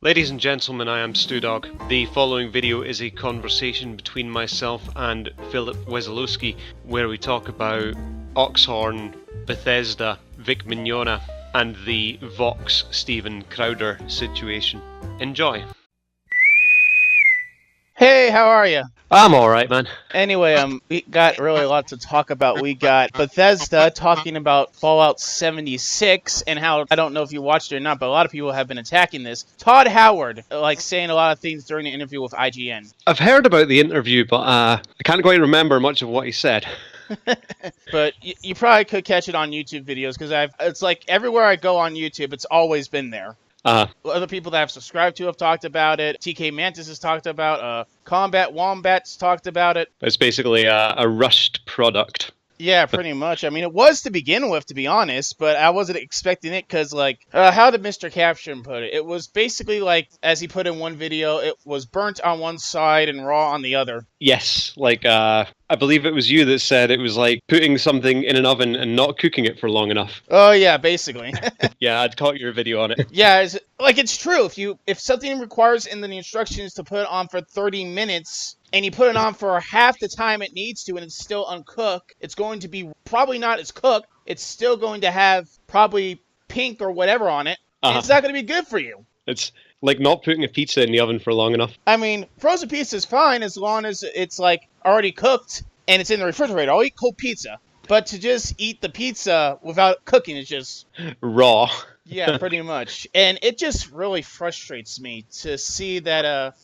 Ladies and gentlemen, I am StooDogg. The following video is a conversation between myself and Phillip Wesolowski, where we talk about Oxhorn, Bethesda, Vic Mignogna, and the Vox Stephen Crowder situation. Enjoy. Hey, how are you? I'm alright, man. Anyway, we got really a lot to talk about. We got Bethesda talking about Fallout 76 and how, I don't know if you watched it or not, but a lot of people have been attacking this. Todd Howard, saying a lot of things during the interview with IGN. I've heard about the interview, but I can't quite remember much of what he said. But you probably could catch it on YouTube videos, because it's like everywhere I go on YouTube, it's always been there. Other people that I've subscribed to have talked about it. TK Mantis has talked about Combat Wombats talked about it. It's basically a rushed product. Yeah, pretty much. I mean, it was to begin with, to be honest, but I wasn't expecting it because, how did Mr. Caption put it? It was basically as he put in one video, it was burnt on one side and raw on the other. Yes, I believe it was you that said it was like putting something in an oven and not cooking it for long enough. Oh, yeah, basically. Yeah, I'd caught your video on it. Yeah, it's true. If something requires in the instructions to put it on for 30 minutes... and you put it on for half the time it needs to and it's still uncooked, it's going to be probably not as cooked. It's still going to have probably pink or whatever on it. And it's not going to be good for you. It's like not putting a pizza in the oven for long enough. I mean, frozen pizza is fine as long as it's already cooked and it's in the refrigerator. I'll eat cold pizza. But to just eat the pizza without cooking is just... raw. Yeah, pretty much. And it just really frustrates me to see that,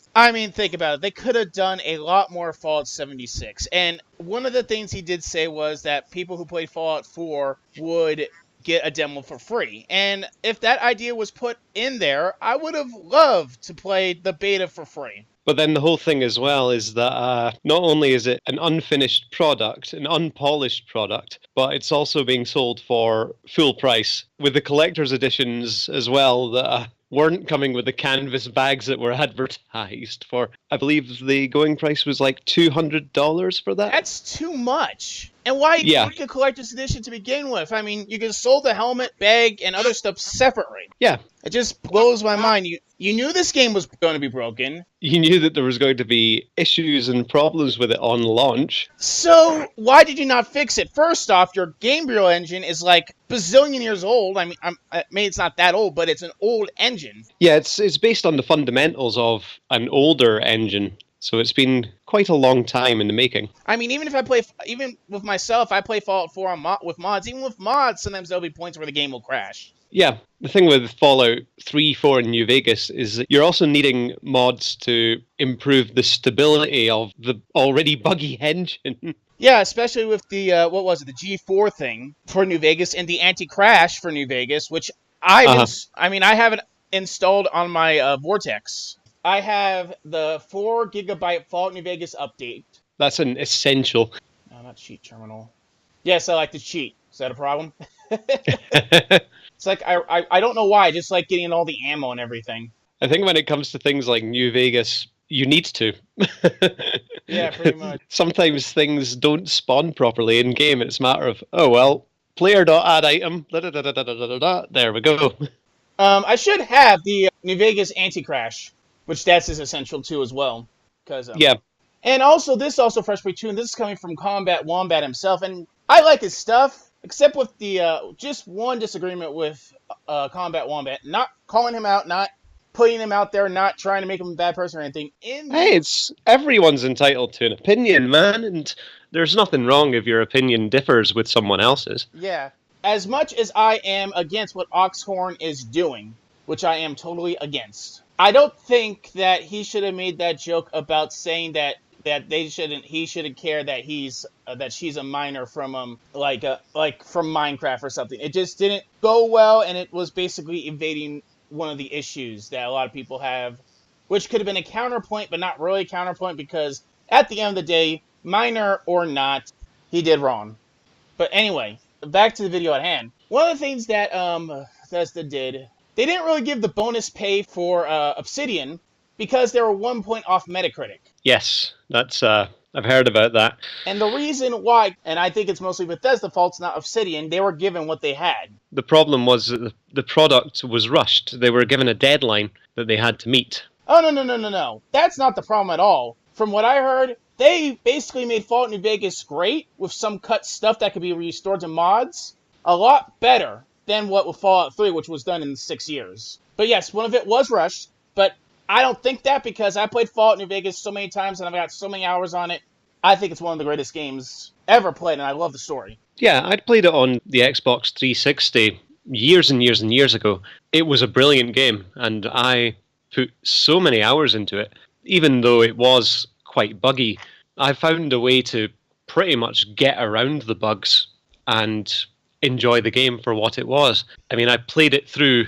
think about it. They could have done a lot more Fallout 76. And one of the things he did say was that people who played Fallout 4 would get a demo for free. And if that idea was put in there, I would have loved to play the beta for free. But then the whole thing as well is that not only is it an unfinished product, an unpolished product, but it's also being sold for full price with the collector's editions as well that weren't coming with the canvas bags that were advertised for. I believe the going price was like $200 for that. That's too much. And why make a collector's edition to begin with? I mean, you could have sold the helmet, bag, and other stuff separately. Yeah. It just blows my mind. You knew this game was going to be broken. You knew that there was going to be issues and problems with it on launch. So why did you not fix it? First off, your Game Bureau engine is bazillion years old. I mean, maybe it's not that old, but it's an old engine. Yeah, it's based on the fundamentals of an older engine. So it's been quite a long time in the making. I mean, even with myself, I play Fallout 4 with mods. Even with mods, sometimes there'll be points where the game will crash. Yeah, the thing with Fallout 3, 4, and New Vegas is that you're also needing mods to improve the stability of the already buggy engine. Yeah, especially with the, the G4 thing for New Vegas and the anti-crash for New Vegas, which I haven't installed on my Vortex. I have the 4 GB Fallout New Vegas update. That's an essential. No, not cheat terminal. Yes, I like to cheat. Is that a problem? It's I don't know why. I just like getting all the ammo and everything. I think when it comes to things like New Vegas, you need to. Yeah, pretty much. Sometimes things don't spawn properly in game. It's a matter of, player.add-item. There we go. I should have the New Vegas anti-crash, which that's essential too as well. Yeah. And also, this also frustrates me too, and this is coming from Combat Wombat himself, and I like his stuff, except with the, just one disagreement with Combat Wombat. Not calling him out, not putting him out there, not trying to make him a bad person or anything. Hey, everyone's entitled to an opinion, man, and there's nothing wrong if your opinion differs with someone else's. Yeah. As much as I am against what Oxhorn is doing, which I am totally against, I don't think that he should have made that joke about saying that he shouldn't care that she's a minor from from Minecraft or something. It just didn't go well, and it was basically evading one of the issues that a lot of people have, which could have been a counterpoint, but not really a counterpoint, because at the end of the day, minor or not, he did wrong. But anyway, back to the video at hand. One of the things that Bethesda did, they didn't really give the bonus pay for Obsidian because they were 1 point off Metacritic. Yes, that's I've heard about that. And the reason why, and I think it's mostly Bethesda's fault, it's not Obsidian, they were given what they had. The problem was that the product was rushed. They were given a deadline that they had to meet. Oh, no. That's not the problem at all. From what I heard, they basically made Fallout New Vegas great with some cut stuff that could be restored to mods. A lot better than what with Fallout 3, which was done in 6 years. But yes, one of it was rushed, but I don't think that because I played Fallout New Vegas so many times and I've got so many hours on it. I think it's one of the greatest games ever played, and I love the story. Yeah, I'd played it on the Xbox 360 years and years and years ago. It was a brilliant game, and I put so many hours into it. Even though it was quite buggy, I found a way to pretty much get around the bugs and enjoy the game for what it was. I mean, I played it through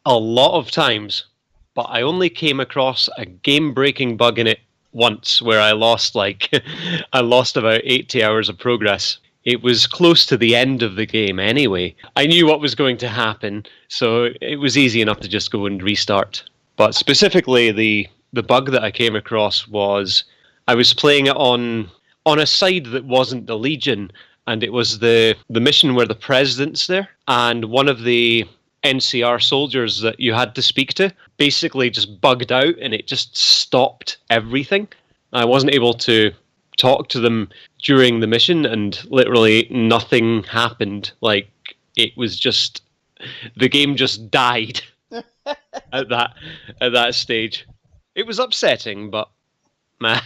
a lot of times, but I only came across a game-breaking bug in it once where I lost about 80 hours of progress. It was close to the end of the game anyway. I knew what was going to happen, so it was easy enough to just go and restart. But specifically, the bug that I came across was I was playing it on a side that wasn't the Legion, and it was the mission where the president's there, and one of the NCR soldiers that you had to speak to basically just bugged out and it just stopped everything. I wasn't able to talk to them during the mission and literally nothing happened. Like, it was just, the game just died at that stage. It was upsetting, but meh.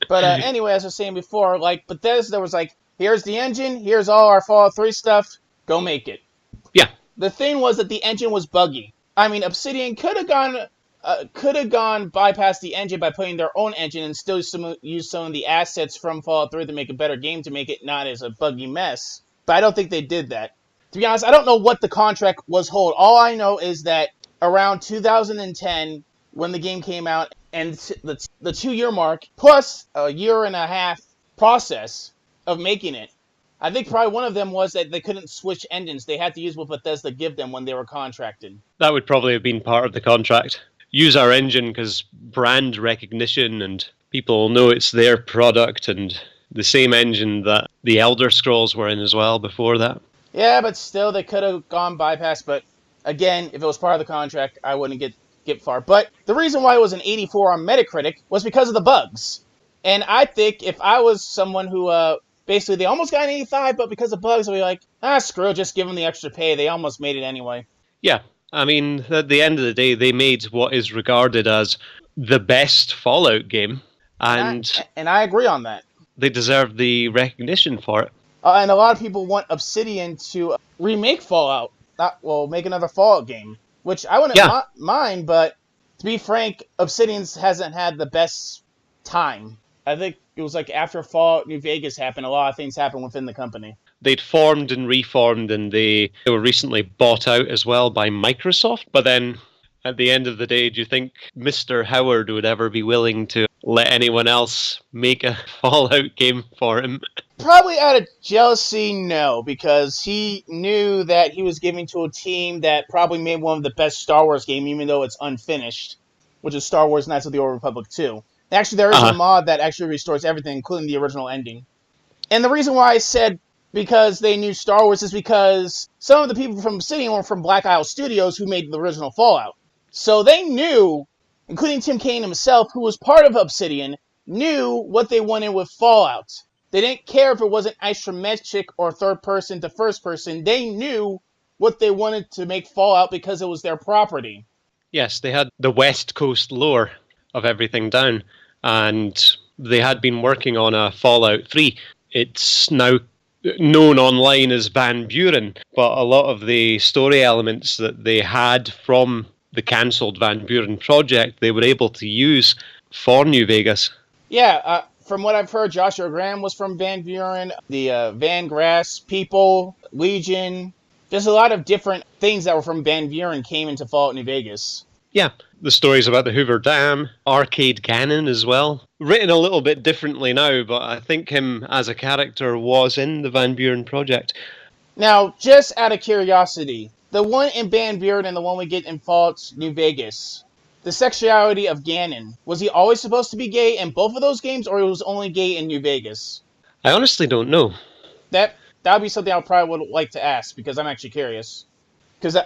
But anyway, as I was saying before, like Bethesda was like, here's the engine, here's all our Fallout 3 stuff, go make it. Yeah. The thing was that the engine was buggy. I mean, Obsidian could have gone bypass the engine by putting their own engine and still use some of the assets from Fallout 3 to make a better game to make it not as a buggy mess. But I don't think they did that. To be honest, I don't know what the contract was hold. All I know is that around 2010, when the game came out, and the 2-year mark, plus a year and a half process of making it, I think probably one of them was that they couldn't switch engines. They had to use what Bethesda give them when they were contracted. That would probably have been part of the contract. Use our engine because brand recognition and people will know it's their product, and the same engine that the Elder Scrolls were in as well before that. Yeah, but still, they could have gone bypass. But again, if it was part of the contract, I wouldn't get far. But the reason why it was an 84 on Metacritic was because of the bugs. And I think if I was someone who basically they almost got an 85, but because of bugs, I'd be like, screw it, just give them the extra pay. They almost made it anyway. Yeah, I mean, at the end of the day, they made what is regarded as the best Fallout game, and I agree on that. They deserve the recognition for it. And a lot of people want Obsidian to remake Fallout, make another Fallout game, which I wouldn't mind, but to be frank, Obsidian hasn't had the best time. I think it was like after Fallout New Vegas happened, a lot of things happened within the company. They'd formed and reformed, and they were recently bought out as well by Microsoft. But then, at the end of the day, do you think Mr. Howard would ever be willing to let anyone else make a Fallout game for him? Probably out of jealousy, no, because he knew that he was giving to a team that probably made one of the best Star Wars games, even though it's unfinished, which is Star Wars Knights of the Old Republic 2. Actually, there is a mod that actually restores everything, including the original ending. And the reason why I said because they knew Star Wars is because some of the people from Obsidian were from Black Isle Studios who made the original Fallout. So they knew, including Tim Kaine himself, who was part of Obsidian, knew what they wanted with Fallout. They didn't care if it wasn't isometric or third person to first person. They knew what they wanted to make Fallout because it was their property. Yes, they had the West Coast lore of everything down, and they had been working on a Fallout 3. It's now known online as Van Buren, but a lot of the story elements that they had from the cancelled Van Buren project, they were able to use for New Vegas. Yeah, from what I've heard, Joshua Graham was from Van Buren, the Van Grass people, Legion. There's a lot of different things that were from Van Buren came into Fallout New Vegas. Yeah, the stories about the Hoover Dam, Arcade Gannon as well. Written a little bit differently now, but I think him as a character was in the Van Buren project. Now, just out of curiosity, the one in Van Buren and the one we get in Fallout New Vegas, the sexuality of Gannon, was he always supposed to be gay in both of those games, or he was only gay in New Vegas? I honestly don't know. That that would be something I probably would like to ask, because I'm actually curious. Because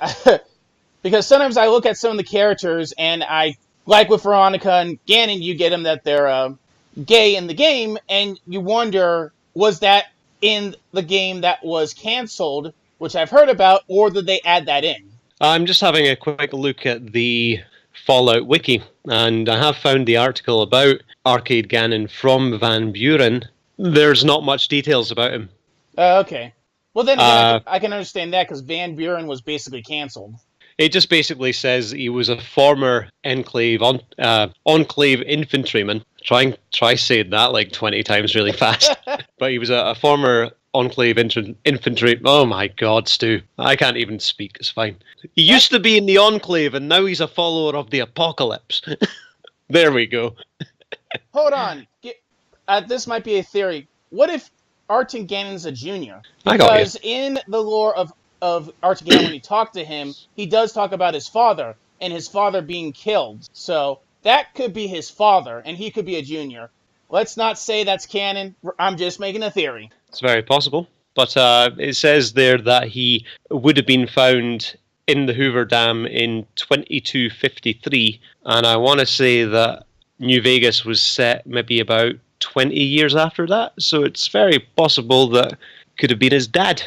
because sometimes I look at some of the characters, and I, like with Veronica and Ganon, you get them that they're gay in the game, and you wonder, was that in the game that was canceled, which I've heard about, or did they add that in? I'm just having a quick look at the Fallout wiki, and I have found the article about Arcade Ganon from Van Buren. There's not much details about him. Okay. Well, then again, I can understand that, because Van Buren was basically canceled. It just basically says he was a former Enclave infantryman. Try saying that like 20 times really fast. But he was a former Enclave infantry. Oh my God, Stu. I can't even speak. It's fine. He used to be in the Enclave, and now he's a follower of the Apocalypse. There we go. Hold on. This might be a theory. What if Arcade Ganon's a junior? Because in the lore of Arcade Ganon, when you talk to him, he does talk about his father, and his father being killed. So that could be his father, and he could be a junior. Let's not say that's canon. I'm just making a theory. It's very possible. But it says there that he would have been found in the Hoover Dam in 2253. And I want to say that New Vegas was set maybe about 20 years after that. So it's very possible that could have been his dad.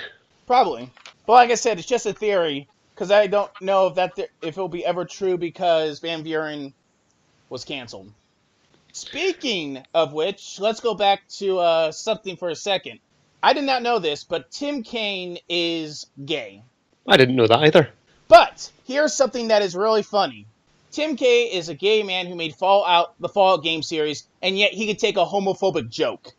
Probably. But like I said, it's just a theory, because I don't know if it'll be ever true, because Van Buren was canceled. Speaking of which, let's go back to something for a second. I did not know this, but Tim Kaine is gay. I didn't know that either. But here's something that is really funny. Tim Kaine is a gay man who made the Fallout game series, and yet he could take a homophobic joke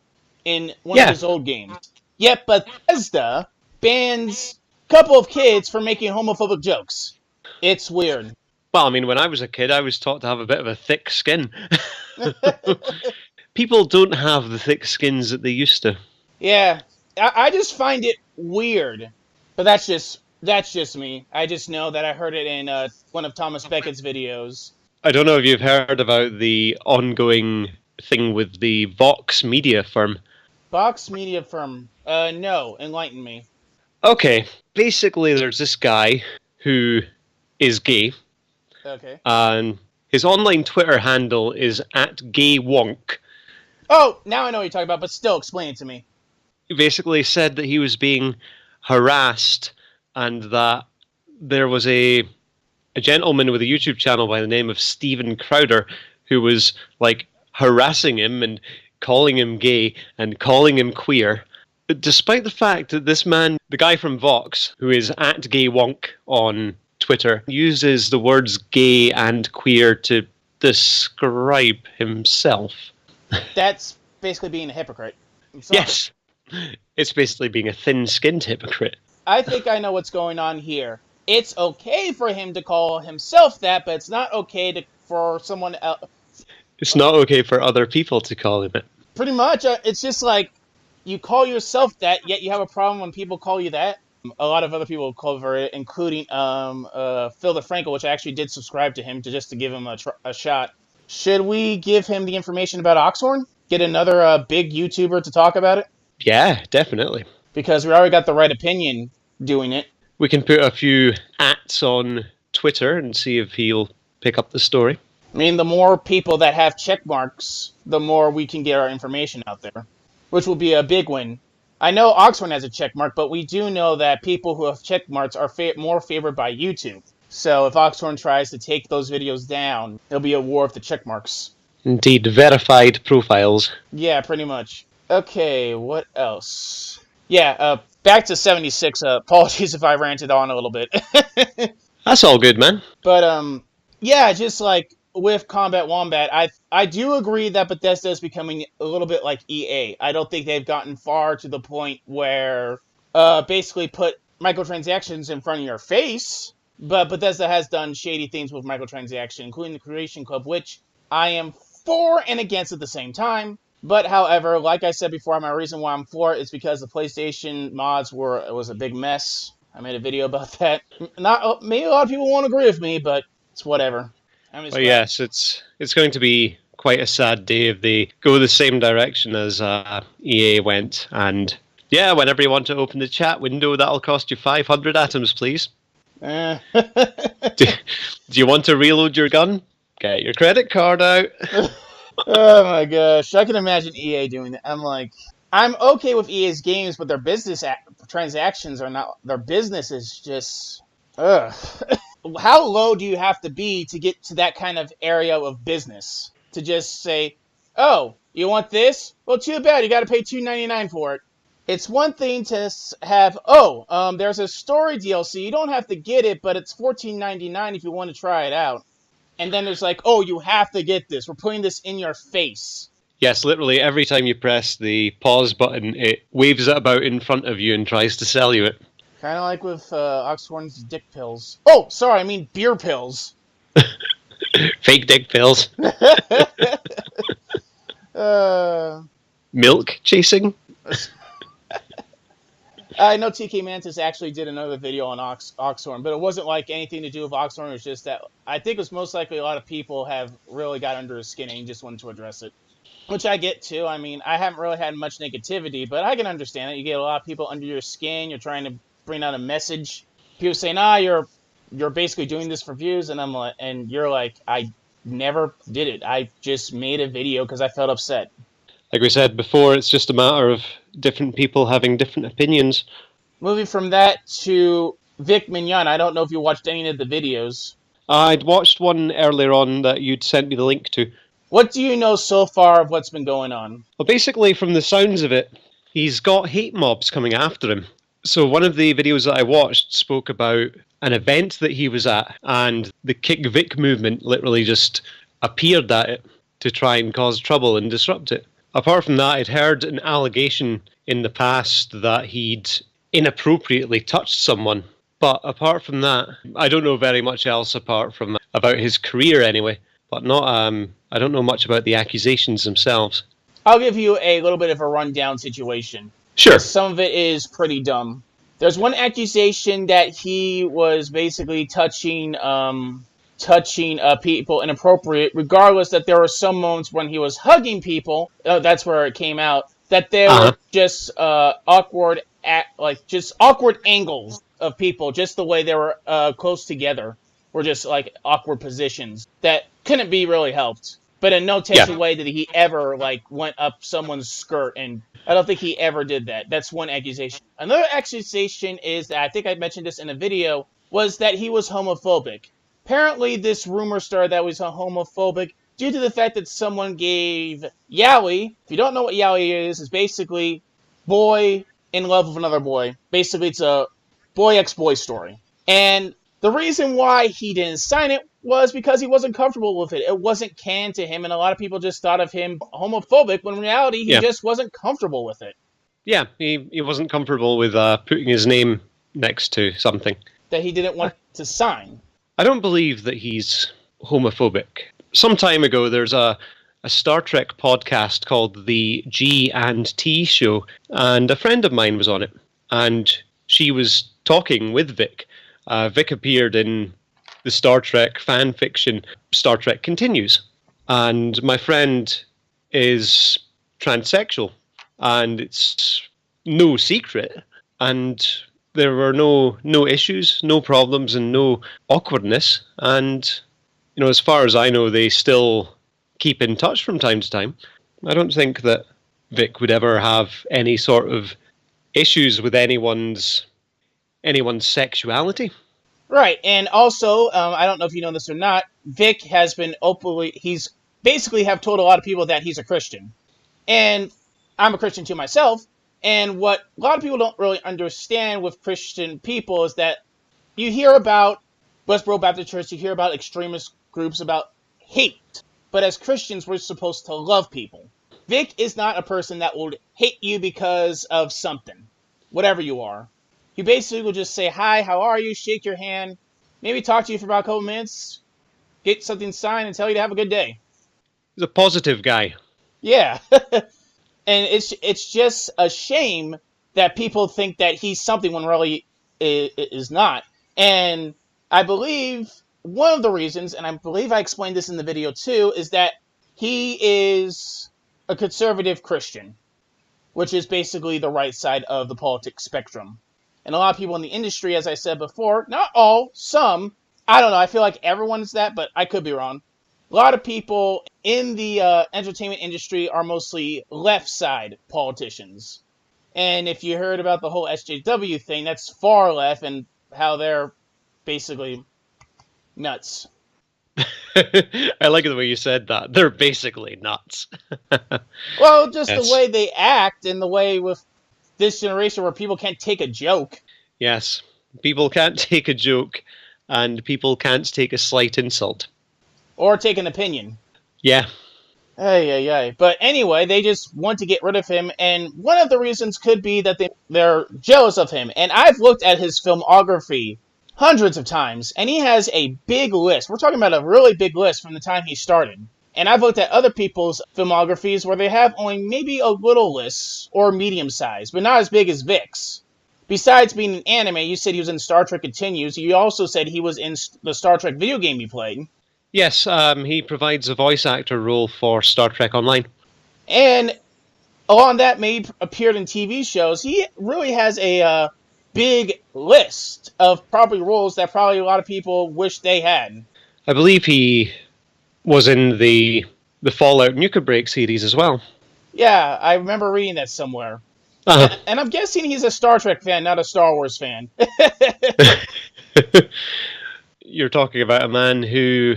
in one of his old games. Yet Bethesda bans a couple of kids for making homophobic jokes. It's weird. Well, I mean, when I was a kid, I was taught to have a bit of a thick skin. People don't have the thick skins that they used to. Yeah, I just find it weird. But that's just me. I just know that I heard it in one of Thomas Beckett's videos. I don't know if you've heard about the ongoing thing with the Vox media firm. Vox media firm? No, enlighten me. Okay, basically there's this guy who is gay. Okay. And his online Twitter handle is @gaywonk. Oh, now I know what you're talking about, but still, explain it to me. He basically said that he was being harassed, and that there was a gentleman with a YouTube channel by the name of Steven Crowder who was like harassing him and calling him gay and calling him queer. But despite the fact that this man, the guy from Vox, who is @gaywonk on Twitter, uses the words gay and queer to describe himself. That's basically being a hypocrite. Yes. It's basically being a thin-skinned hypocrite. I think I know what's going on here. It's okay for him to call himself that, but it's not okay for someone else. It's not okay for other people to call him it. Pretty much. It's just like, you call yourself that, yet you have a problem when people call you that. A lot of other people cover it, including Phil DeFranco, which I actually did subscribe to him just to give him a shot. Should we give him the information about Oxhorn? Get another big YouTuber to talk about it? Yeah, definitely. Because we already got the right opinion doing it. We can put a few ats on Twitter and see if he'll pick up the story. I mean, the more people that have check marks, the more we can get our information out there, which will be a big win. I know Oxhorn has a check mark, but we do know that people who have check marks are more favored by YouTube. So if Oxhorn tries to take those videos down, there'll be a war of the check marks. Indeed, verified profiles. Yeah, pretty much. Okay, what else? Yeah, back to 76. Apologies if I ranted on a little bit. That's all good, man. But, yeah, just like with Combat Wombat, I do agree that Bethesda is becoming a little bit like EA. I don't think they've gotten far to the point where basically put microtransactions in front of your face, but Bethesda has done shady things with microtransactions, including the Creation Club, which I am for and against at the same time. But however, like I said before, my reason why I'm for it is because the PlayStation mods was a big mess. I made a video about that. Maybe a lot of people won't agree with me, but it's whatever. Well, yes, it's going to be quite a sad day if they go the same direction as EA went and Yeah, whenever you want to open the chat window, that'll cost you 500 atoms, please. Oh Do you want to reload your gun? Get your credit card out. my gosh, I can imagine EA doing that. I'm okay with EA's games, but their business transactions are not. Their business is just, ugh. How low do you have to be to get to that kind of area of business? To just say, oh, you want this? Well, too bad. You got to pay $2.99 for it. It's one thing to have, there's a story DLC. You don't have to get it, but it's $14.99 if you want to try it out. And then there's like, oh, you have to get this. We're putting this in your face. Yes, literally every time you press the pause button, it waves it about in front of you and tries to sell you it. Kind of like with Oxhorn's dick pills. Oh, sorry, I mean beer pills. Fake dick pills. Milk chasing. I know TK Mantis actually did another video on Oxhorn, but it wasn't like anything to do with Oxhorn. It was just that I think it was most likely a lot of people have really got under his skin and he just wanted to address it. Which I get too. I mean, I haven't really had much negativity, but I can understand it. You get a lot of people under your skin. You're trying to bring out a message. People saying, you're basically doing this for views, and I'm like, and you're like, I never did it. I just made a video because I felt upset. Like we said before, it's just a matter of different people having different opinions. Moving from that to Vic Mignogna. I don't know if you watched any of the videos. I'd watched one earlier on that you'd sent me the link to. What do you know so far of what's been going on? Well, basically, from the sounds of it, he's got hate mobs coming after him. So one of the videos that I watched spoke about an event that he was at, and the KickVic movement literally just appeared at it to try and cause trouble and disrupt it. Apart from that, I'd heard an allegation in the past that he'd inappropriately touched someone. But apart from that, I don't know very much else apart from about his career anyway. But not, I don't know much about the accusations themselves. I'll give you a little bit of a rundown situation. Sure. Some of it is pretty dumb. There's one accusation that he was basically touching people inappropriate, regardless that there were some moments when he was hugging people. That's where it came out. That there were just awkward angles of people, just the way they were close together, were just like awkward positions that couldn't be really helped. But in no taste of way did he ever went up someone's skirt, and I don't think he ever did that. That's one accusation. Another accusation is that, I think I mentioned this in a video, was that he was homophobic. Apparently, this rumor started that he was homophobic due to the fact that someone gave yaoi. If you don't know what yaoi is basically boy in love with another boy. Basically, it's a boy-ex-boy story. And the reason why he didn't sign it was because he wasn't comfortable with it. It wasn't canon to him, and a lot of people just thought of him homophobic, when in reality, he just wasn't comfortable with it. Yeah, he wasn't comfortable with putting his name next to something that he didn't want to sign. I don't believe that he's homophobic. Some time ago, there's a Star Trek podcast called the G&T Show, and a friend of mine was on it, and she was talking with Vic. Vic appeared in the Star Trek fan fiction Star Trek Continues, and my friend is transsexual, and it's no secret, and there were no issues, no problems, and no awkwardness. And, as far as I know, they still keep in touch from time to time. I don't think that Vic would ever have any sort of issues with anyone's sexuality. Right, and also, I don't know if you know this or not, Vic has been he's basically have told a lot of people that he's a Christian. And I'm a Christian too myself. And what a lot of people don't really understand with Christian people is that you hear about Westboro Baptist Church, you hear about extremist groups, about hate. But as Christians, we're supposed to love people. Vic is not a person that will hate you because of something, whatever you are. He basically will just say, hi, how are you? Shake your hand, maybe talk to you for about a couple minutes, get something signed, and tell you to have a good day. He's a positive guy. Yeah. And it's just a shame that people think that he's something when really is not. And I believe one of the reasons, and I believe I explained this in the video too, is that he is a conservative Christian, which is basically the right side of the politics spectrum. And a lot of people in the industry, as I said before, not all, some, I don't know, I feel like everyone's that, but I could be wrong. A lot of people in the entertainment industry are mostly left side politicians. And if you heard about the whole SJW thing, that's far left and how they're basically nuts. I like the way you said that. They're basically nuts. Well, just Yes. the way they act and the way with this generation where people can't take a joke. Yes. People can't take a joke, and people can't take a slight insult. Or take an opinion. Yeah. Ay. But anyway, they just want to get rid of him, and one of the reasons could be that they're jealous of him. And I've looked at his filmography hundreds of times, and he has a big list. We're talking about a really big list from the time he started. And I've looked at other people's filmographies where they have only maybe a little list, or medium size, but not as big as Vic's. Besides being an anime, you said he was in Star Trek Continues. You also said he was in the Star Trek video game you played. Yes, he provides a voice actor role for Star Trek Online. And along that, may appeared in TV shows. He really has a big list of probably roles that probably a lot of people wish they had. I believe he was in the Fallout Nuka Break series as well. Yeah, I remember reading that somewhere. Uh-huh. And I'm guessing he's a Star Trek fan, not a Star Wars fan. You're talking about a man who,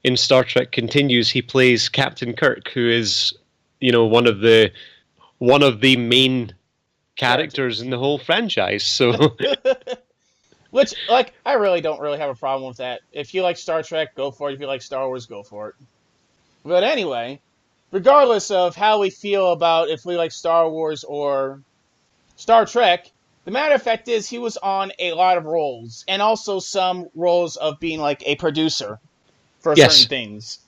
in Star Trek Continues, he plays Captain Kirk, who is, one of the main characters in the whole franchise. So, which, I really don't have a problem with that. If you like Star Trek, go for it. If you like Star Wars, go for it. But anyway, regardless of how we feel about if we like Star Wars or Star Trek, the matter of fact is he was on a lot of roles, and also some roles of being like a producer for certain things.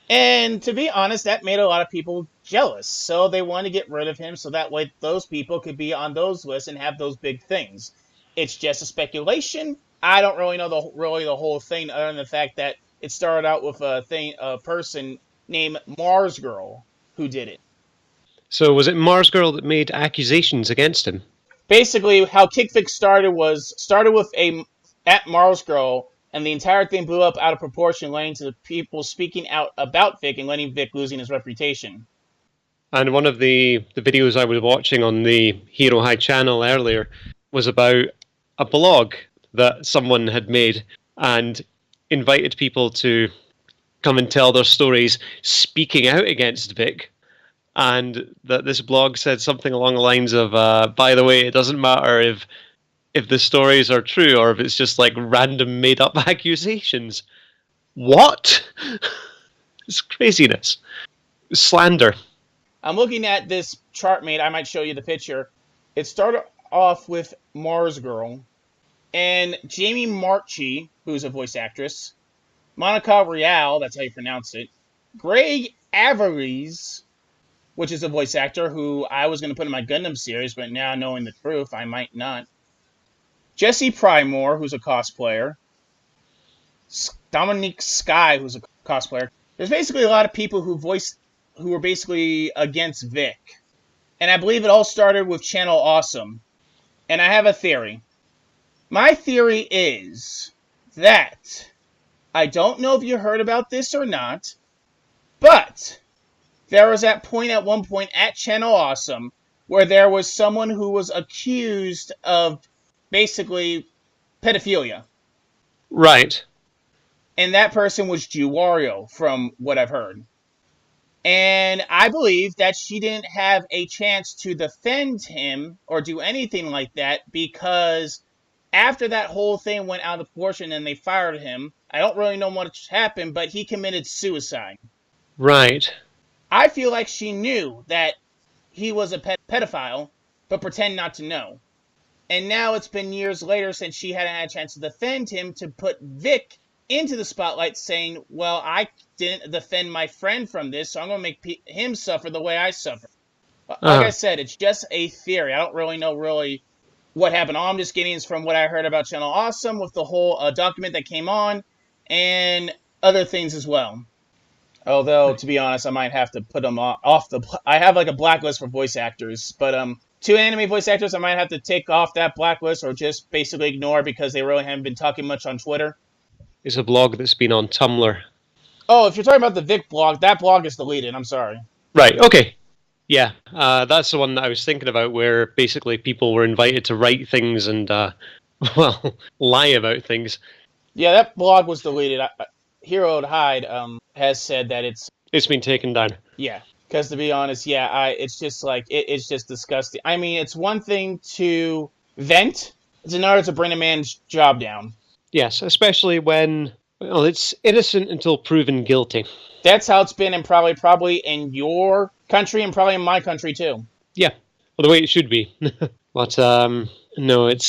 And to be honest, that made a lot of people jealous. So they wanted to get rid of him so that way those people could be on those lists and have those big things. It's just a speculation. I don't really know the whole thing, other than the fact that it started out with a person named Mars Girl who did it. So was it Mars Girl that made accusations against him? Basically, how KickVic started with at Mars Girl, and the entire thing blew up out of proportion, leading to people speaking out about Vic and letting Vic losing his reputation. And one of the videos I was watching on the Hero High channel earlier was about a blog that someone had made and invited people to come and tell their stories speaking out against Vic. And that this blog said something along the lines of, by the way, it doesn't matter if the stories are true or if it's just like random made up accusations. What? It's craziness. Slander. I'm looking at this chart mate. I might show you the picture. It started off with Mars Girl and Jamie Marchi, who's a voice actress, Monica Real, that's how you pronounce it, Greg Averies, which is a voice actor who I was going to put in my Gundam series, but now knowing the truth, I might not. Jesse Primore, who's a cosplayer. Dominique Sky, who's a cosplayer. There's basically a lot of people who were basically against Vic. And I believe it all started with Channel Awesome. And I have a theory. My theory is that, I don't know if you heard about this or not, but there was that point at one point at Channel Awesome where there was someone who was accused of basically pedophilia. Right. And that person was Jew Wario, from what I've heard. And I believe that she didn't have a chance to defend him or do anything like that because after that whole thing went out of proportion and they fired him, I don't really know what happened, but he committed suicide. Right. I feel like she knew that he was a pedophile, but pretend not to know. And now it's been years later since she hadn't had a chance to defend him to put Vic into the spotlight saying, well, I didn't defend my friend from this, so I'm going to make him suffer the way I suffer. Like I said, it's just a theory. I don't really know what happened. All I'm just getting is from what I heard about Channel Awesome with the whole document that came on and other things as well. Although, to be honest, I might have to put them off I have like a blacklist for voice actors, but two anime voice actors I might have to take off that blacklist or just basically ignore because they really haven't been talking much on Twitter. It's a blog that's been on Tumblr. Oh, if you're talking about the Vic blog, that blog is deleted. I'm sorry. Right, okay. Yeah, that's the one that I was thinking about, where basically people were invited to write things and, well, lie about things. Yeah, that blog was deleted. Hero Hide has said that It's been taken down. Yeah, because to be honest, yeah, it's just like it's just disgusting. I mean, it's one thing to vent; it's another to bring a man's job down. Yes, especially when, well, it's innocent until proven guilty. That's how it's been, and probably in your country, and probably in my country too. Yeah, well, the way it should be. But no, it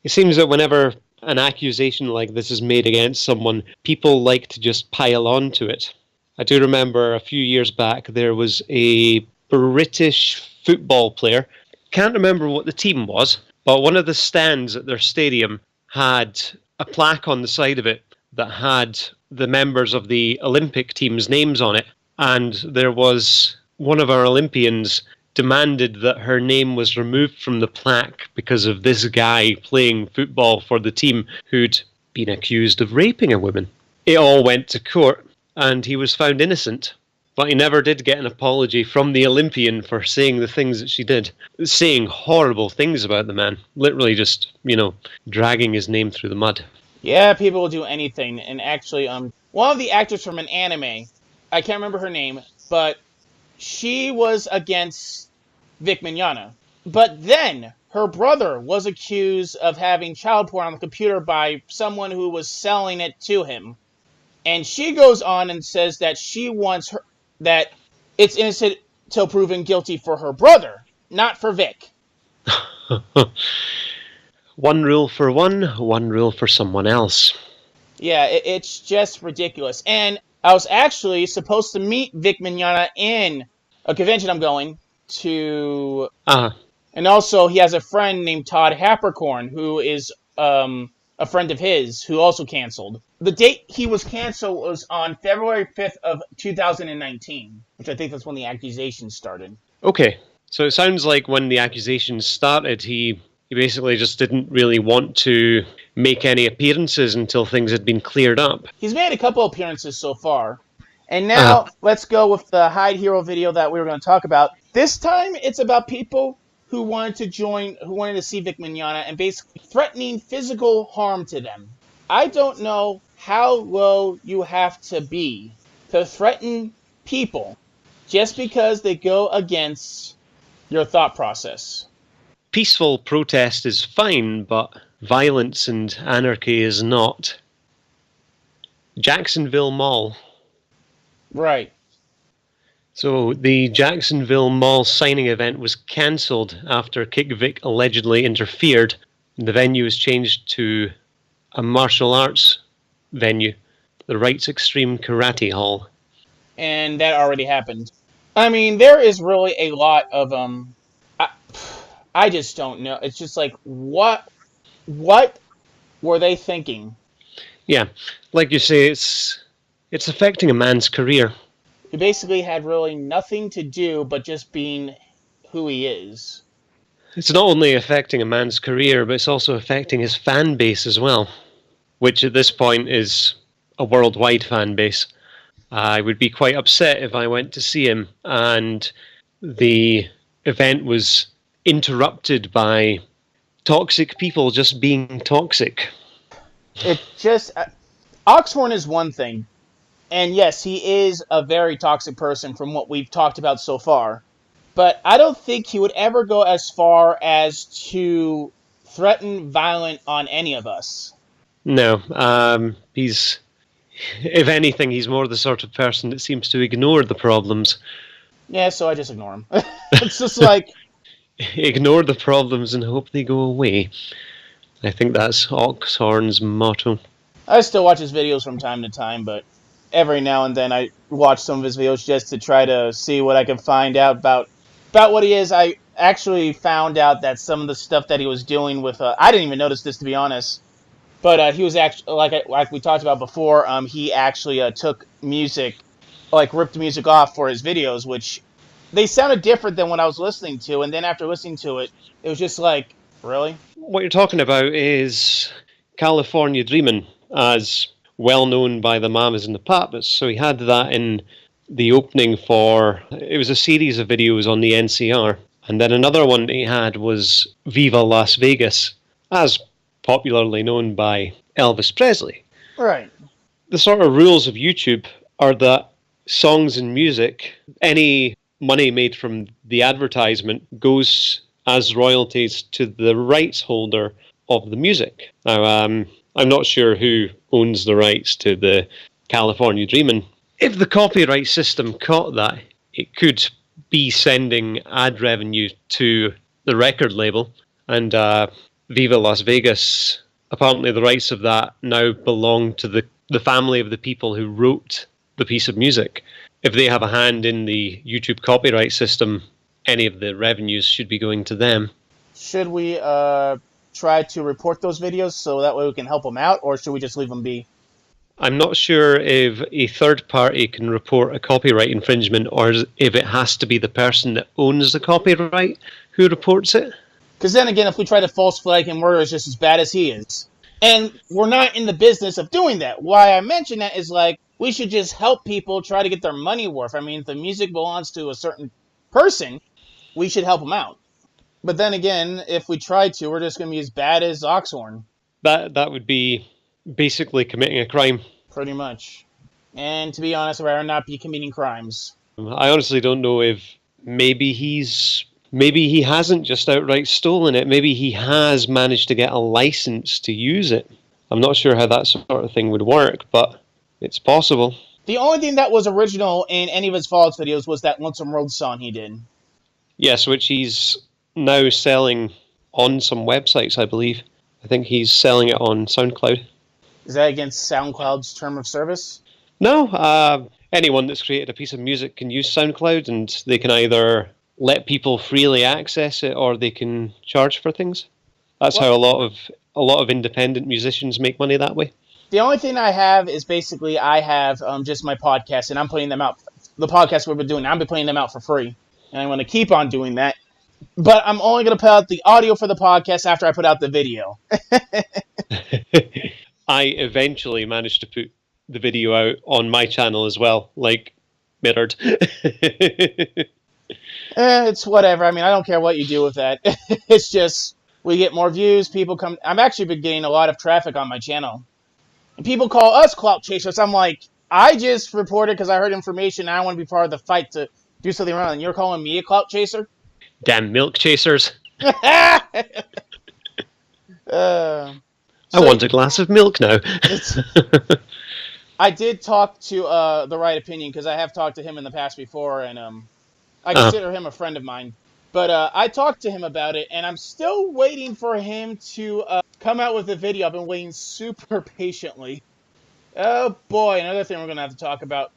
seems that whenever an accusation like this is made against someone, people like to just pile on to it. I do remember a few years back there was a British football player. Can't remember what the team was, but one of the stands at their stadium had a plaque on the side of it that had the members of the Olympic team's names on it. And there was one of our Olympians demanded that her name was removed from the plaque because of this guy playing football for the team who'd been accused of raping a woman. It all went to court, and he was found innocent. But he never did get an apology from the Olympian for saying the things that she did. Saying horrible things about the man. Literally just, dragging his name through the mud. Yeah, people will do anything. And actually, one of the actors from an anime, I can't remember her name, but she was against Vic Mignogna. But then her brother was accused of having child porn on the computer by someone who was selling it to him. And she goes on and says that she wants that it's innocent till proven guilty for her brother, not for Vic. One rule for one rule for someone else. Yeah, it's just ridiculous. And I was actually supposed to meet Vic Mignogna in a convention I'm going to. And also, he has a friend named Todd Hapercorn, who is a friend of his, who also canceled. The date he was canceled was on February 5th of 2019, which I think that's when the accusations started. Okay, so it sounds like when the accusations started, he basically just didn't really want to make any appearances until things had been cleared up. He's made a couple appearances so far. And now, let's go with the Hide Hero video that we were going to talk about. This time, it's about people who wanted to see Vic Mignogna and basically threatening physical harm to them. I don't know how low you have to be to threaten people just because they go against your thought process. Peaceful protest is fine, but violence and anarchy is not. Jacksonville Mall. Right. So the Jacksonville Mall signing event was cancelled after KickVic allegedly interfered. The venue was changed to a martial arts venue, the Rights Extreme Karate Hall. And that already happened. I mean, there is really a lot of I just don't know. It's just like, what were they thinking? Yeah, like you say, it's affecting a man's career. He basically had really nothing to do but just being who he is. It's not only affecting a man's career, but it's also affecting his fan base as well, which at this point is a worldwide fan base. I would be quite upset if I went to see him and the event was interrupted by toxic people just being toxic. It just... Oxhorn is one thing. And yes, he is a very toxic person from what we've talked about so far. But I don't think he would ever go as far as to threaten violence on any of us. No, if anything, he's more the sort of person that seems to ignore the problems. Yeah, so I just ignore him. It's just like... Ignore the problems and hope they go away. I think that's Oxhorn's motto. I still watch his videos from time to time, but every now and then I watch some of his videos just to try to see what I can find out about what he is. I actually found out that some of the stuff that he was doing with... I didn't even notice this, to be honest. But he was actually, like we talked about before, he actually took music, ripped music off for his videos, which they sounded different than what I was listening to, and then after listening to it, it was just like, really? What you're talking about is California Dreamin', as well known by the Mamas and the Papas. So he had that in the opening for, it was a series of videos on the NCR. And then another one that he had was Viva Las Vegas, as popularly known by Elvis Presley. Right. The sort of rules of YouTube are that songs and music, any money made from the advertisement goes as royalties to the rights holder of the music. Now, I'm not sure who owns the rights to the California Dreamin'. If the copyright system caught that, it could be sending ad revenue to the record label. And Viva Las Vegas, apparently the rights of that now belong to the family of the people who wrote the piece of music. If they have a hand in the YouTube copyright system, any of the revenues should be going to them. Should we try to report those videos so that way we can help them out, or should we just leave them be? I'm not sure if a third party can report a copyright infringement or if it has to be the person that owns the copyright who reports it. Because then again, if we try to false flag him, murder is just as bad as he is. And we're not in the business of doing that. Why I mention that is like, we should just help people try to get their money worth. I mean, if the music belongs to a certain person, we should help them out. But then again, if we try to, we're just going to be as bad as Oxhorn. That would be basically committing a crime. Pretty much. And to be honest, I'd rather not be committing crimes. I honestly don't know if maybe he hasn't just outright stolen it. Maybe he has managed to get a license to use it. I'm not sure how that sort of thing would work, but it's possible. The only thing that was original in any of his Fallout videos was that Lonesome Road song he did. Yes, which he's now selling on some websites, I believe. I think he's selling it on SoundCloud. Is that against SoundCloud's term of service? No, anyone that's created a piece of music can use SoundCloud, and they can either let people freely access it or they can charge for things. That's how a lot of independent musicians make money that way. The only thing I have is basically I have just my podcast, and I'm putting them out. The podcast we've been doing, I've been putting them out for free, and I'm going to keep on doing that. But I'm only going to put out the audio for the podcast after I put out the video. I eventually managed to put the video out on my channel as well, like mirrored. It's whatever. I mean, I don't care what you do with that. It's just we get more views. People come. I've actually been getting a lot of traffic on my channel. And people call us clout chasers. I'm like, I just reported because I heard information. And I want to be part of the fight to do something wrong. And you're calling me a clout chaser? Damn milk chasers. So I want a glass of milk now. I did talk to The Right Opinion because I have talked to him in the past before, and I consider him a friend of mine. But I talked to him about it, and I'm still waiting for him to come out with a video. I've been waiting super patiently. Oh boy, another thing we're going to have to talk about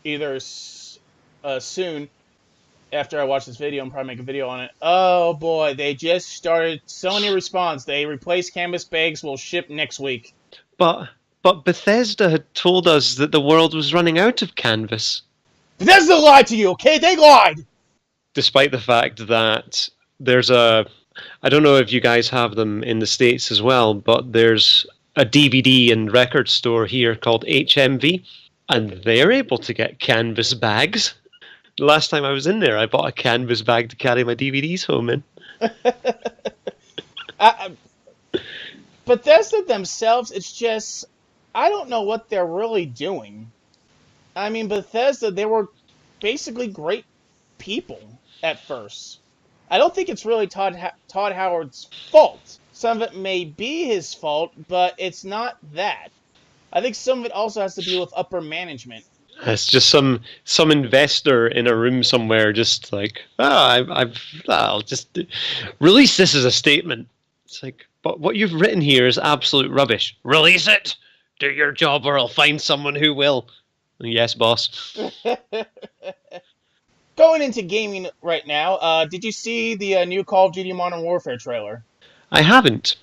either soon after I watch this video and probably make a video on it. Oh boy, they just started Sony response. They replaced canvas bags, will ship next week. But Bethesda had told us that the world was running out of canvas. Bethesda lied to you, okay? They lied! Despite the fact that there's I don't know if you guys have them in the States as well, but there's a DVD and record store here called HMV, and they're able to get canvas bags. The last time I was in there, I bought a canvas bag to carry my DVDs home in. Bethesda themselves, it's just, I don't know what they're really doing. I mean, Bethesda, they were basically great people at first. I don't think it's really Todd Howard's fault. Some of it may be his fault, but it's not that. I think some of it also has to do with upper management. It's just some investor in a room somewhere, just like, I'll just release this as a statement. It's like, but what you've written here is absolute rubbish. Release it. Do your job, or I'll find someone who will. Yes, boss. Going into gaming right now, did you see the new Call of Duty Modern Warfare trailer? I haven't.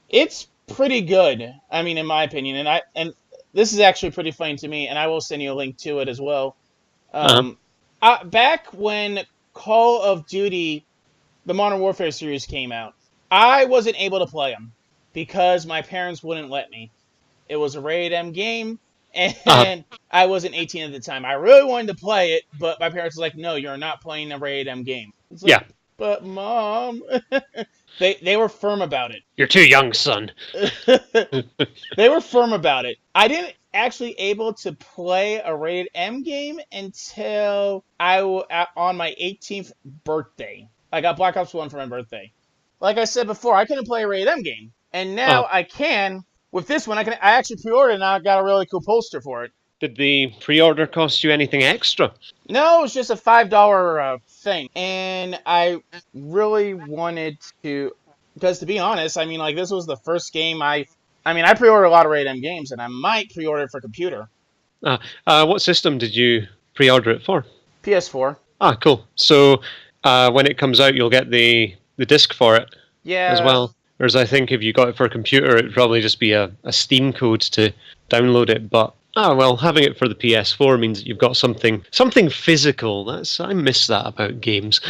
It's pretty good. I mean, in my opinion, and this is actually pretty funny to me, and I will send you a link to it as well. Back when Call of Duty, the Modern Warfare series came out, I wasn't able to play them because my parents wouldn't let me. It was a rated M game, Uh, and I wasn't 18 at the time. I really wanted to play it, but my parents were like, "No, you're not playing a rated M game." It's like, yeah. but mom, they were firm about You're too young, son. it. They were firm about it. I didn't actually able to play a rated M game until on my 18th birthday. I got Black Ops 1 for my birthday. Like I said before, I couldn't play a rated M game, and now Oh, I can. With this one, I actually pre-ordered, and I got a really cool poster for it. did the pre-order cost you anything extra? No, it's just a $5 thing, and I really wanted to, because to be honest, I mean, like this was the first game I pre-order a lot of rated M games, and I might pre-order it for computer. What system did you pre-order it for? PS4. Ah, cool. So when it comes out, you'll get the disc for it as Yeah, well. Whereas I think if you got it for a computer, it'd probably just be a Steam code to download it. But well, having it for the PS4 means that you've got something physical. I miss that about games.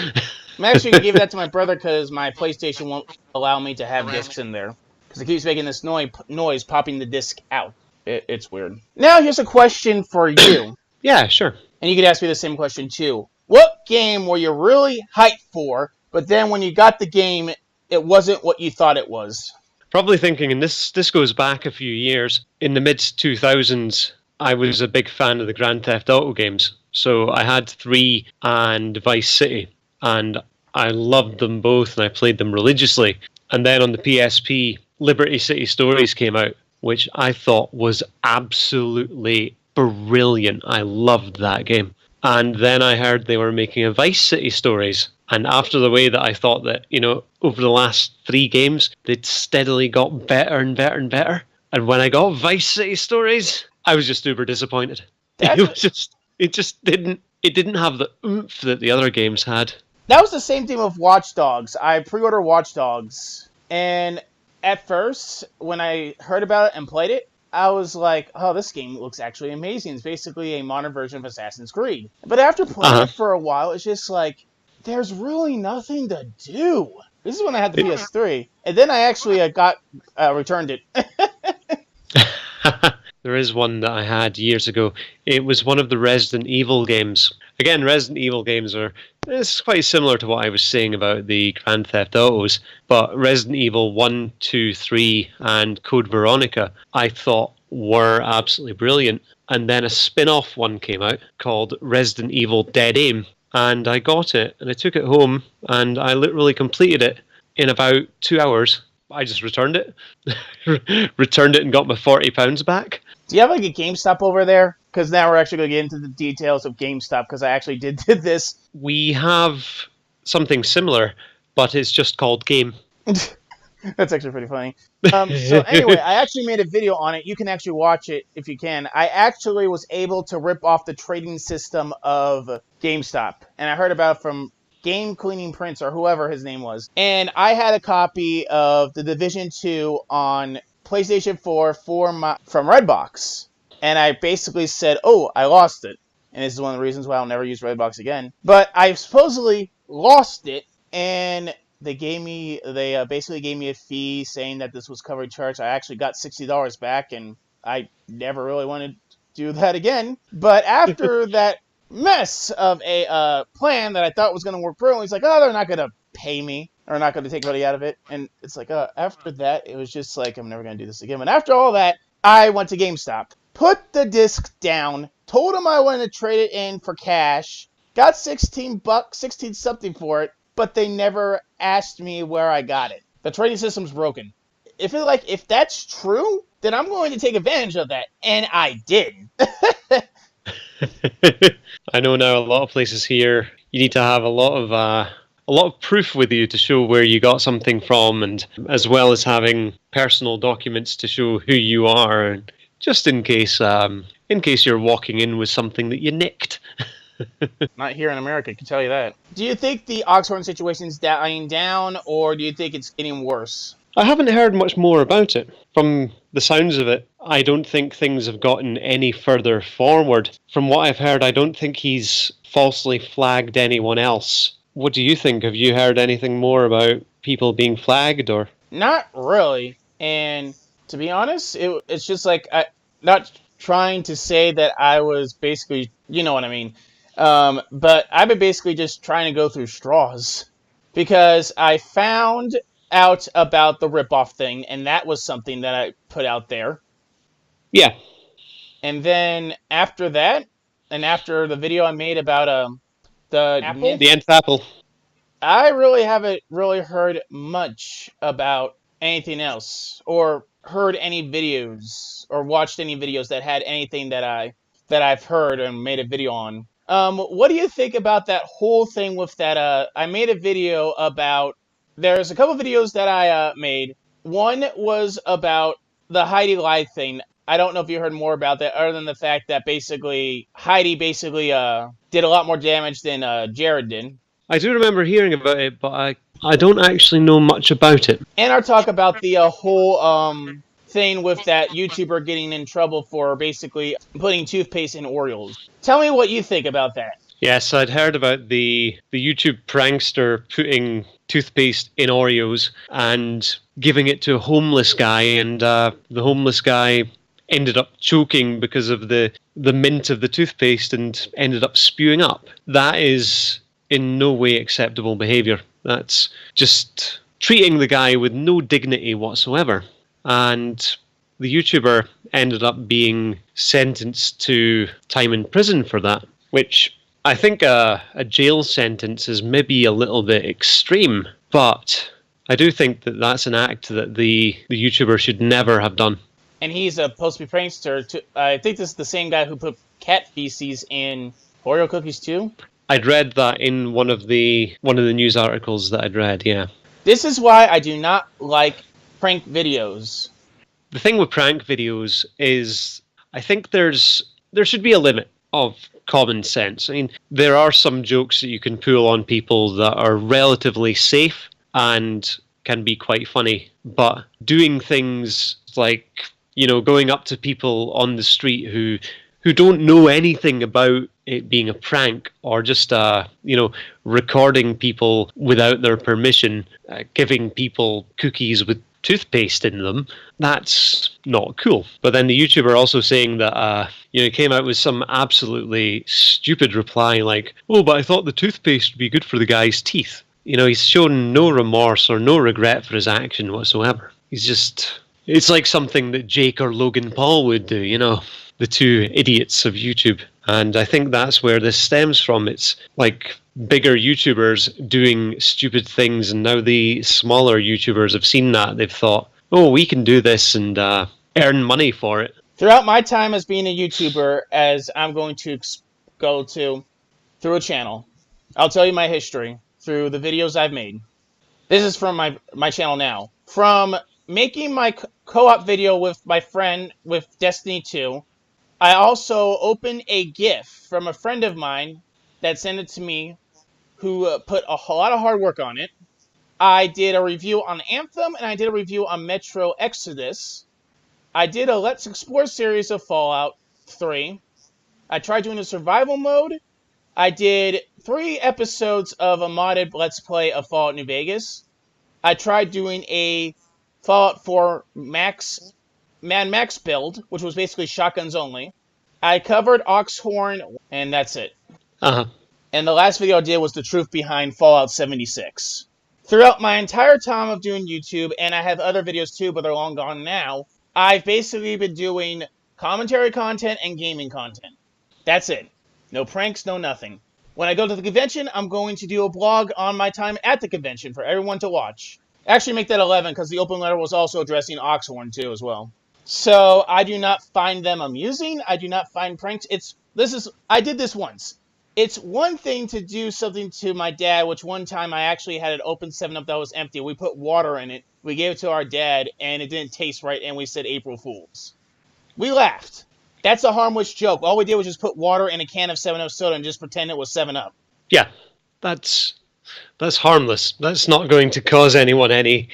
I'm actually gonna give that to my brother because my PlayStation won't allow me to have discs in there because it keeps making this noise popping the disc out. It's weird. Now here's a question for you. Yeah, sure. And you could ask me the same question too. What game were you really hyped for, but then when you got the game, it wasn't what you thought it was? Probably thinking, and this goes back a few years, in the mid-2000s, I was a big fan of the Grand Theft Auto games. So I had 3 and Vice City, and I loved them both, and I played them religiously. And then on the PSP, Liberty City Stories came out, which I thought was absolutely brilliant. I loved that game. And then I heard they were making a Vice City Stories. And after the way that I thought that, over the last 3 games, they'd steadily got better and better and better. And when I got Vice City Stories, I was just uber disappointed. It just didn't have the oomph that the other games had. That was the same thing with Watch Dogs. I pre-ordered Watch Dogs, and at first, when I heard about it and played it, I was like, oh, this game looks actually amazing. It's basically a modern version of Assassin's Creed. But after playing it for a while, it's just like, there's really nothing to do. This is when I had the PS3. And then I actually returned it. There is one that I had years ago. It was one of the Resident Evil games. Again, Resident Evil games it's quite similar to what I was saying about the Grand Theft Autos, but Resident Evil 1, 2, 3, and Code Veronica, I thought were absolutely brilliant. And then a spin-off one came out called Resident Evil Dead Aim, and I got it, and I took it home, and I literally completed it in about 2 hours. I just returned it. Returned it and got my £40 back. Do you have like a GameStop over there? Because now we're actually going to get into the details of GameStop, because I actually did this. We have something similar, but it's just called Game. That's actually pretty funny. So anyway, I actually made a video on it. You can actually watch it if you can. I actually was able to rip off the trading system of GameStop. And I heard about it from Game Cleaning Prince, or whoever his name was. And I had a copy of The Division 2 on PlayStation 4 from Redbox. And I basically said, oh, I lost it. And this is one of the reasons why I'll never use Redbox again. But I supposedly lost it, and they basically gave me a fee saying that this was covered charge. I actually got $60 back, and I never really wanted to do that again. But after that mess of a plan that I thought was going to work brilliantly, it's like, oh, they're not going to pay me, or not going to take money out of it. And it's like, after that, it was just like, I'm never going to do this again. But after all that, I went to GameStop, put the disc down, told them I wanted to trade it in for cash, got $16, 16 something for it, but they never asked me where I got it. The trading system's broken. If that's true, then I'm going to take advantage of that, and I did. I know now a lot of places here you need to have a lot of proof with you to show where you got something from, and as well as having personal documents to show who you are, just in case you're walking in with something that you nicked. Not here in America, I can tell you that. Do you think the Oxhorn situation is dying down, or do you think it's getting worse? I haven't heard much more about it. From the sounds of it, I don't think things have gotten any further forward. From what I've heard, I don't think he's falsely flagged anyone else. What do you think? Have you heard anything more about people being flagged, or? Not really. And to be honest, it's just like not trying to say that I was basically, you know what I mean. But I've been basically just trying to go through straws because I found out about the ripoff thing, and that was something that I put out there. Yeah. And then after that, and after the video I made about the Apple, The nth apple. I really haven't really heard much about anything else, or heard any videos, or watched any videos that had anything that I've heard and made a video on. What do you think about that whole thing with that? I made a video about. There's a couple videos that I made. One was about the Heidi Lie thing. I don't know if you heard more about that, other than the fact that basically Heidi did a lot more damage than Jared did. I do remember hearing about it, but I don't actually know much about it. And I'll talk about the whole thing with that YouTuber getting in trouble for basically putting toothpaste in Oreos. Tell me what you think about that. Yes, I'd heard about the YouTube prankster putting toothpaste in Oreos and giving it to a homeless guy, and the homeless guy ended up choking because of the mint of the toothpaste and ended up spewing up. That is in no way acceptable behaviour. That's just treating the guy with no dignity whatsoever. And the YouTuber ended up being sentenced to time in prison for that, which I think a jail sentence is maybe a little bit extreme, but I do think that that's an act that the YouTuber should never have done. And he's supposed to be prankster. I think this is the same guy who put cat feces in Oreo cookies too. I'd read that in one of the news articles that I'd read, yeah. This is why I do not like prank videos. The thing with prank videos is I think there should be a limit of common sense. I mean, there are some jokes that you can pull on people that are relatively safe and can be quite funny, but doing things like, you know, going up to people on the street who don't know anything about it being a prank, or just recording people without their permission, giving people cookies with toothpaste in them, that's not cool. But then the YouTuber also saying that he came out with some absolutely stupid reply like, oh, but I thought the toothpaste would be good for the guy's teeth. You know, he's shown no remorse or no regret for his action whatsoever. He's just, it's like something that Jake or Logan Paul would do, you know, the two idiots of YouTube. And I think that's where this stems from. It's like bigger YouTubers doing stupid things, and now the smaller YouTubers have seen that. They've thought, oh, we can do this and earn money for it. Throughout my time as being a YouTuber, as I'm going to go to through a channel, I'll tell you my history through the videos I've made. This is from my channel now. From making my co-op video with my friend with Destiny 2, I also opened a GIF from a friend of mine that sent it to me, who put a lot of hard work on it. I did a review on Anthem, and I did a review on Metro Exodus. I did a Let's Explore series of Fallout 3. I tried doing a survival mode. I did 3 episodes of a modded Let's Play of Fallout New Vegas. I tried doing a Fallout 4 Mad Max build, which was basically shotguns only. I covered Oxhorn, and that's it. Uh-huh. And the last video I did was the truth behind Fallout 76. Throughout my entire time of doing YouTube, and I have other videos too, but they're long gone now, I've basically been doing commentary content and gaming content. That's it. No pranks, no nothing. When I go to the convention, I'm going to do a blog on my time at the convention for everyone to watch. Actually, make that 11, because the open letter was also addressing Oxhorn too as well. So I do not find them amusing. I do not find pranks. I did this once. It's one thing to do something to my dad, which one time I actually had an open 7-Up that was empty. We put water in it. We gave it to our dad, and it didn't taste right, and we said April Fools. We laughed. That's a harmless joke. All we did was just put water in a can of 7-Up soda and just pretend it was 7-Up. Yeah, that's harmless. That's not going to cause anyone any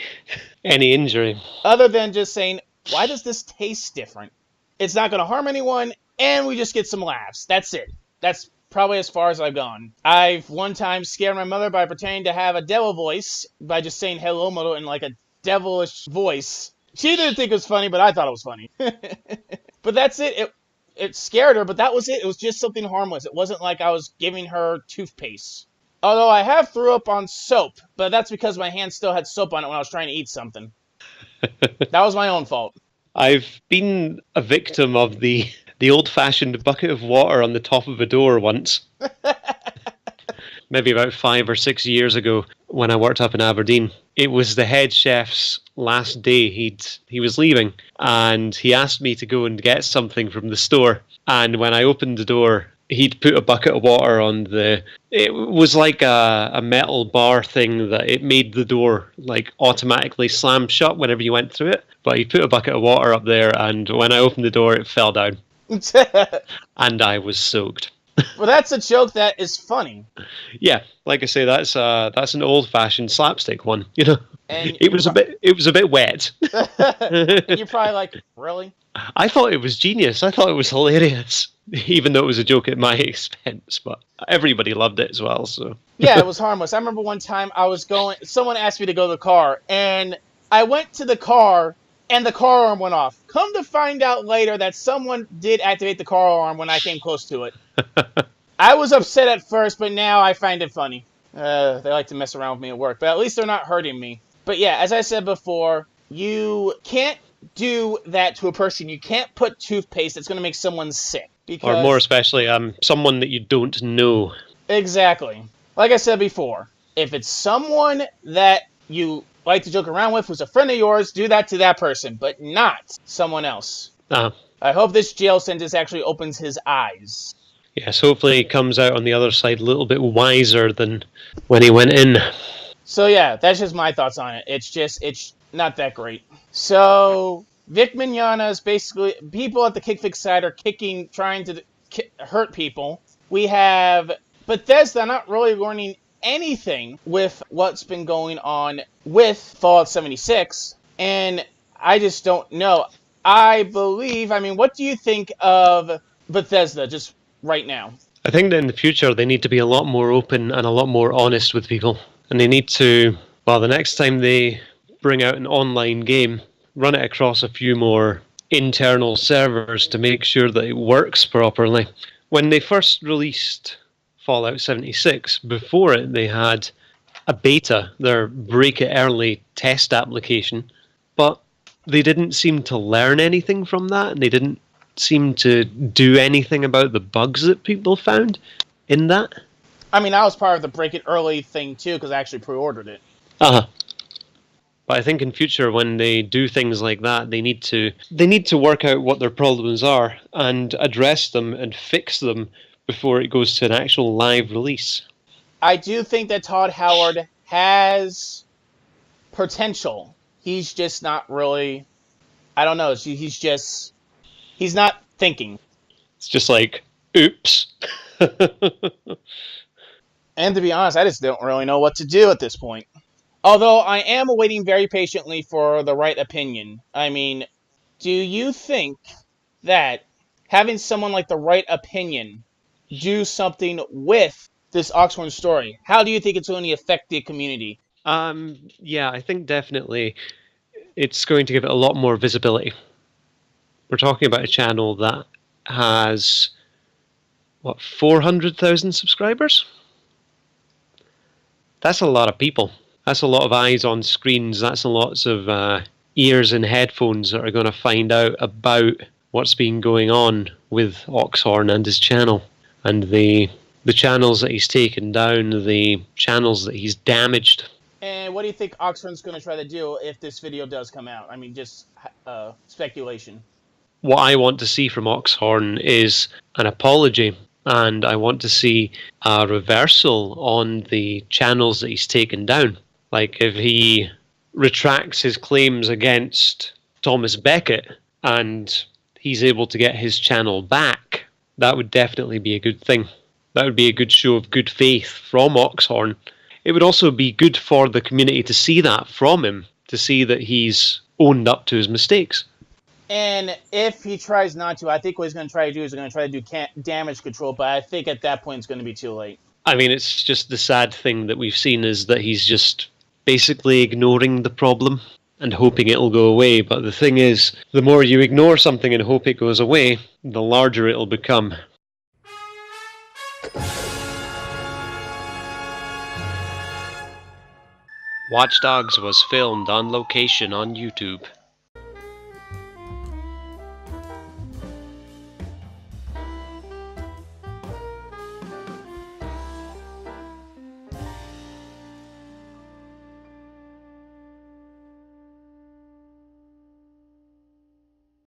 Any injury. Other than just saying, why does this taste different? It's not going to harm anyone, and we just get some laughs. That's it. That's probably as far as I've gone. I've one time scared my mother by pretending to have a devil voice by just saying hello Moto in like a devilish voice. She didn't think it was funny, but I thought it was funny. But that's it. It scared her, but that was it. It was just something harmless. It wasn't like I was giving her toothpaste. Although I have threw up on soap, but that's because my hand still had soap on it when I was trying to eat something. That was my own fault. I've been a victim of the old-fashioned bucket of water on the top of a door once. Maybe about 5 or 6 years ago when I worked up in Aberdeen. It was the head chef's last day. He was leaving, and he asked me to go and get something from the store. And when I opened the door, he'd put a bucket of water on it was like a metal bar thing that it made the door like automatically slam shut whenever you went through it. But he put a bucket of water up there, and when I opened the door, it fell down. And I was soaked. Well, that's a joke that is funny. Yeah, like I say, that's an old-fashioned slapstick one. You know, and it was a bit wet. And you're probably like, really? I thought it was genius. I thought it was hilarious, even though it was a joke at my expense. But everybody loved it as well. So yeah, it was harmless. I remember one time someone asked me to go to the car, and I went to the car, and the car alarm went off. Come to find out later that someone did activate the car alarm when I came close to it. I was upset at first, but now I find it funny. They like to mess around with me at work, but at least they're not hurting me. But yeah, as I said before, you can't do that to a person. You can't put toothpaste that's going to make someone sick. Or more especially, someone that you don't know. Exactly. Like I said before, if it's someone that you like to joke around with who's a friend of yours, do that to that person, but not someone else. I hope this jail sentence actually opens his eyes. Yes, hopefully he comes out on the other side a little bit wiser than when he went in. So yeah, that's just my thoughts on it. It's not that great. So Vic Mignogna is basically, people at the KickVic side are trying to hurt people. We have Bethesda not really learning anything with what's been going on with Fallout 76, and I just don't know. What do you think of Bethesda just right now? I think that in the future they need to be a lot more open and a lot more honest with people. And they need to, the next time they bring out an online game, run it across a few more internal servers to make sure that it works properly. When they first released Fallout 76, before it they had a beta, their Break It Early test application, but they didn't seem to learn anything from that, and they didn't seem to do anything about the bugs that people found in that. I mean, I was part of the Break It Early thing too, because I actually pre-ordered it. But I think in future, when they do things like that, they need to work out what their problems are and address them and fix them before it goes to an actual live release. I do think that Todd Howard has potential. He's just not really, I don't know, he's not thinking. It's just like, oops. And to be honest, I just don't really know what to do at this point. Although I am waiting very patiently for the right opinion. I mean, do you think that having someone like the right opinion do something with this Oxhorn story, how do you think it's going to affect the community? Yeah, I think definitely it's going to give it a lot more visibility. We're talking about a channel that has, 400,000 subscribers? That's a lot of people. That's a lot of eyes on screens. That's a lots of ears in headphones that are going to find out about what's been going on with Oxhorn and his channel. And the channels that he's taken down, the channels that he's damaged. And what do you think Oxhorn's going to try to do if this video does come out? I mean, just speculation. What I want to see from Oxhorn is an apology, and I want to see a reversal on the channels that he's taken down. Like, if he retracts his claims against Thomas Beckett and he's able to get his channel back, that would definitely be a good thing. That would be a good show of good faith from Oxhorn. It would also be good for the community to see that from him, to see that he's owned up to his mistakes. And if he tries not to, I think what he's going to try to do is going to try to do damage control, but I think at that point it's going to be too late. I mean, it's just the sad thing that we've seen is that he's just basically ignoring the problem and hoping it'll go away. But the thing is, the more you ignore something and hope it goes away, the larger it'll become. Watch Dogs was filmed on location on YouTube.